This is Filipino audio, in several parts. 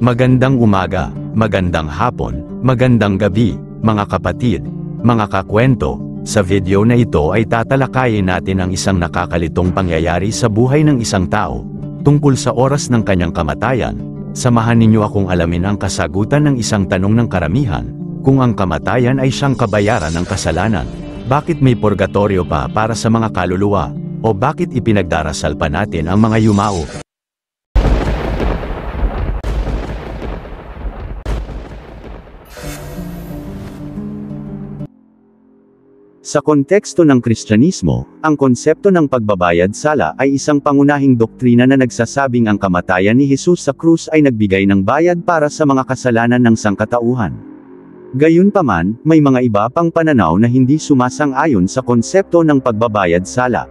Magandang umaga, magandang hapon, magandang gabi, mga kapatid, mga kakwento. Sa video na ito ay tatalakayin natin ang isang nakakalitong pangyayari sa buhay ng isang tao, tungkol sa oras ng kanyang kamatayan. Samahan ninyo akong alamin ang kasagutan ng isang tanong ng karamihan, kung ang kamatayan ay siyang kabayaran ng kasalanan. Bakit may purgatorio pa para sa mga kaluluwa? O bakit ipinagdarasal pa natin ang mga yumao? Sa konteksto ng Kristyanismo, ang konsepto ng pagbabayad sala ay isang pangunahing doktrina na nagsasabing ang kamatayan ni Jesus sa krus ay nagbigay ng bayad para sa mga kasalanan ng sangkatauhan. Gayunpaman, may mga iba pang pananaw na hindi sumasang-ayon sa konsepto ng pagbabayad sala.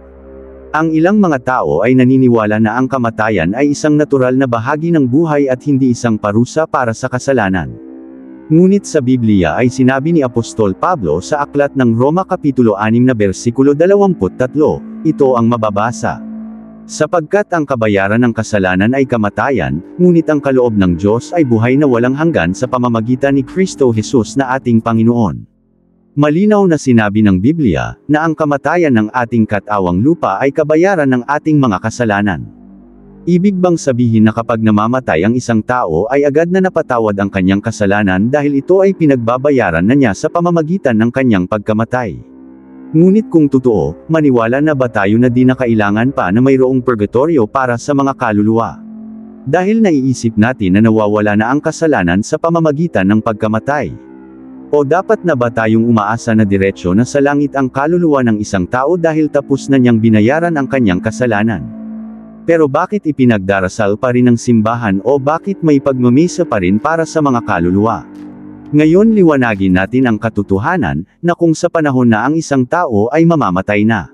Ang ilang mga tao ay naniniwala na ang kamatayan ay isang natural na bahagi ng buhay at hindi isang parusa para sa kasalanan. Ngunit sa Biblia ay sinabi ni Apostol Pablo sa aklat ng Roma Kapitulo 6 na bersikulo 23, ito ang mababasa. Sapagkat ang kabayaran ng kasalanan ay kamatayan, ngunit ang kaloob ng Diyos ay buhay na walang hanggan sa pamamagitan ni Kristo Jesus na ating Panginoon. Malinaw na sinabi ng Biblia, na ang kamatayan ng ating katawang lupa ay kabayaran ng ating mga kasalanan. Ibig bang sabihin na kapag namamatay ang isang tao ay agad na napatawad ang kanyang kasalanan dahil ito ay pinagbabayaran na niya sa pamamagitan ng kanyang pagkamatay? Ngunit kung totoo, maniwala na ba tayo na di na kailangan pa na mayroong purgatorio para sa mga kaluluwa? Dahil naiisip natin na nawawala na ang kasalanan sa pamamagitan ng pagkamatay. O dapat na ba tayong umaasa na diretsyo na sa langit ang kaluluwa ng isang tao dahil tapos na niyang binayaran ang kanyang kasalanan? Pero bakit ipinagdarasal pa rin ng simbahan o bakit may pagmamisa pa rin para sa mga kaluluwa? Ngayon liwanagin natin ang katotohanan, na kung sa panahon na ang isang tao ay mamamatay na.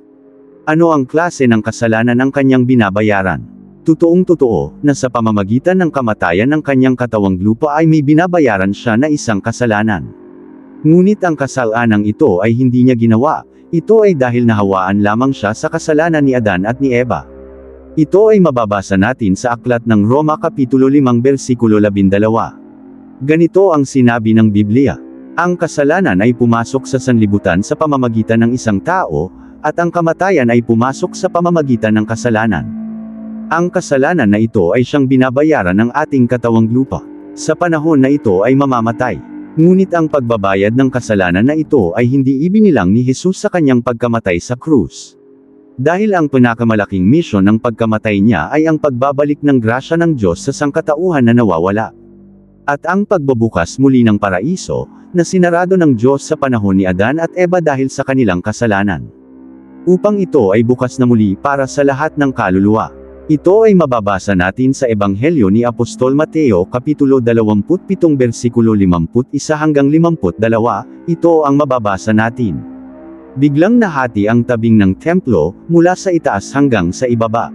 Ano ang klase ng kasalanan ang kanyang binabayaran? Totoong-totoo, na sa pamamagitan ng kamatayan ng kanyang katawang lupa ay may binabayaran siya na isang kasalanan. Ngunit ang kasalanang ito ay hindi niya ginawa, ito ay dahil nahawaan lamang siya sa kasalanan ni Adan at ni Eva. Ito ay mababasa natin sa aklat ng Roma Kapitulo 5 bersikulo 12. Ganito ang sinabi ng Biblia. Ang kasalanan ay pumasok sa sanlibutan sa pamamagitan ng isang tao, at ang kamatayan ay pumasok sa pamamagitan ng kasalanan. Ang kasalanan na ito ay siyang binabayaran ng ating katawang lupa. Sa panahon na ito ay mamamatay. Ngunit ang pagbabayad ng kasalanan na ito ay hindi ibinilang ni Jesus sa kanyang pagkamatay sa krus. Dahil ang pinakamalaking misyon ng pagkamatay niya ay ang pagbabalik ng grasya ng Diyos sa sangkatauhan na nawawala. At ang pagbabukas muli ng paraiso, na sinarado ng Diyos sa panahon ni Adan at Eva dahil sa kanilang kasalanan. Upang ito ay bukas na muli para sa lahat ng kaluluwa. Ito ay mababasa natin sa Ebanghelyo ni Apostol Mateo Kapitulo 27 bersikulo 51 hanggang 52, ito ang mababasa natin. Biglang nahati ang tabing ng templo, mula sa itaas hanggang sa ibaba.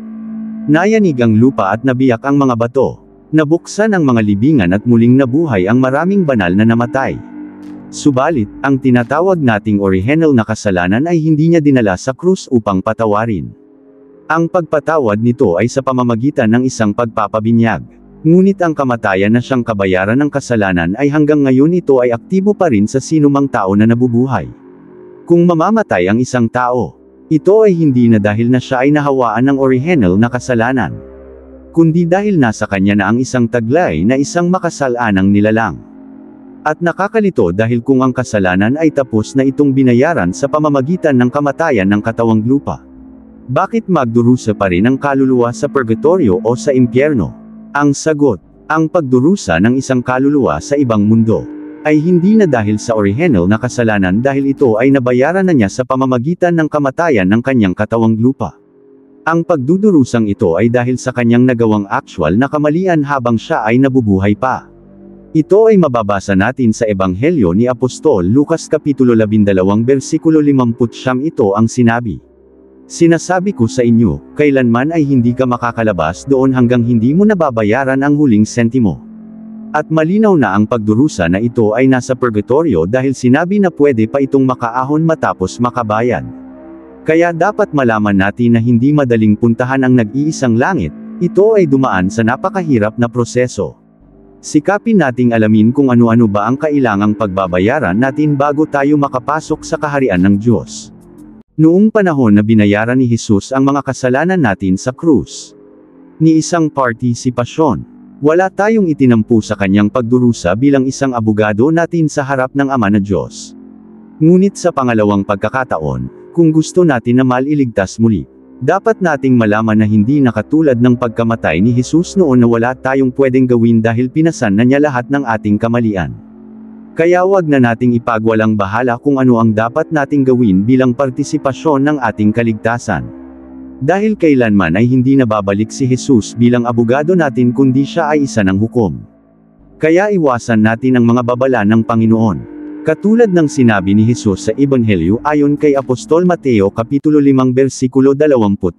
Nayanig ang lupa at nabiyak ang mga bato. Nabuksan ang mga libingan at muling nabuhay ang maraming banal na namatay. Subalit, ang tinatawag nating orihinal na kasalanan ay hindi niya dinala sa krus upang patawarin. Ang pagpatawad nito ay sa pamamagitan ng isang pagpapabinyag. Ngunit ang kamatayan na siyang kabayaran ng kasalanan ay hanggang ngayon ito ay aktibo pa rin sa sinumang tao na nabubuhay. Kung mamamatay ang isang tao, ito ay hindi na dahil na siya ay nahawaan ng orihinal na kasalanan, kundi dahil nasa kanya na ang isang taglay na isang makasalanang nilalang. At nakakalito dahil kung ang kasalanan ay tapos na itong binayaran sa pamamagitan ng kamatayan ng katawang lupa, bakit magdurusa pa rin ang kaluluwa sa purgatorio o sa impyerno? Ang sagot, ang pagdurusa ng isang kaluluwa sa ibang mundo ay hindi na dahil sa orihinal na kasalanan dahil ito ay nabayaran na niya sa pamamagitan ng kamatayan ng kanyang katawang lupa. Ang pagdudurusang ito ay dahil sa kanyang nagawang actual na kamalian habang siya ay nabubuhay pa. Ito ay mababasa natin sa Ebanghelyo ni Apostol Lucas Kapitulo 12 bersikulo 50, ito ang sinabi. Sinasabi ko sa inyo, kailanman ay hindi ka makakalabas doon hanggang hindi mo nababayaran ang huling sentimo. At malinaw na ang pagdurusa na ito ay nasa purgatorio dahil sinabi na pwede pa itong makaahon matapos makabayad. Kaya dapat malaman natin na hindi madaling puntahan ang nag-iisang langit, Ito ay dumaan sa napakahirap na proseso. Sikapin nating alamin kung ano-ano ba ang kailangang pagbabayaran natin bago tayo makapasok sa kaharian ng Diyos. Noong panahon na binayaran ni Jesus ang mga kasalanan natin sa krus, ni isang partisipasyon, wala tayong itinampu sa kanyang pagdurusa bilang isang abogado natin sa harap ng Ama na Diyos. Ngunit sa pangalawang pagkakataon, kung gusto natin na maliligtas muli, dapat nating malaman na hindi na katulad ng pagkamatay ni Jesus noon na wala tayong pwedeng gawin dahil pinasan na niya lahat ng ating kamalian. Kaya wag na nating ipagwalang bahala kung ano ang dapat nating gawin bilang partisipasyon ng ating kaligtasan. Dahil kailanman ay hindi na babalik si Jesus bilang abogado natin kundi siya ay isa ng hukom. Kaya iwasan natin ang mga babala ng Panginoon. Katulad ng sinabi ni Jesus sa Ebanghelyo ayon kay Apostol Mateo Kapitulo 5 versikulo 22.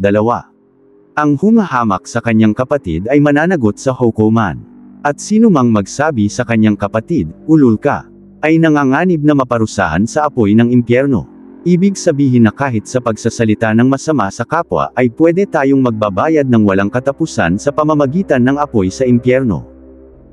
Ang humahamak sa kanyang kapatid ay mananagot sa hukuman. At sino mang magsabi sa kanyang kapatid, ulul ka, ay nanganganib na maparusahan sa apoy ng impyerno. Ibig sabihin na kahit sa pagsasalita ng masama sa kapwa ay pwede tayong magbabayad ng walang katapusan sa pamamagitan ng apoy sa impyerno.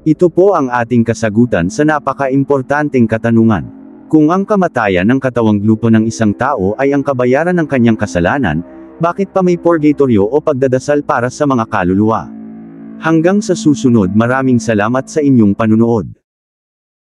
Ito po ang ating kasagutan sa napaka-importanteng katanungan. Kung ang kamatayan ng katawang lupa ng isang tao ay ang kabayaran ng kanyang kasalanan, bakit pa may purgatorio o pagdadasal para sa mga kaluluwa? Hanggang sa susunod, maraming salamat sa inyong panunood.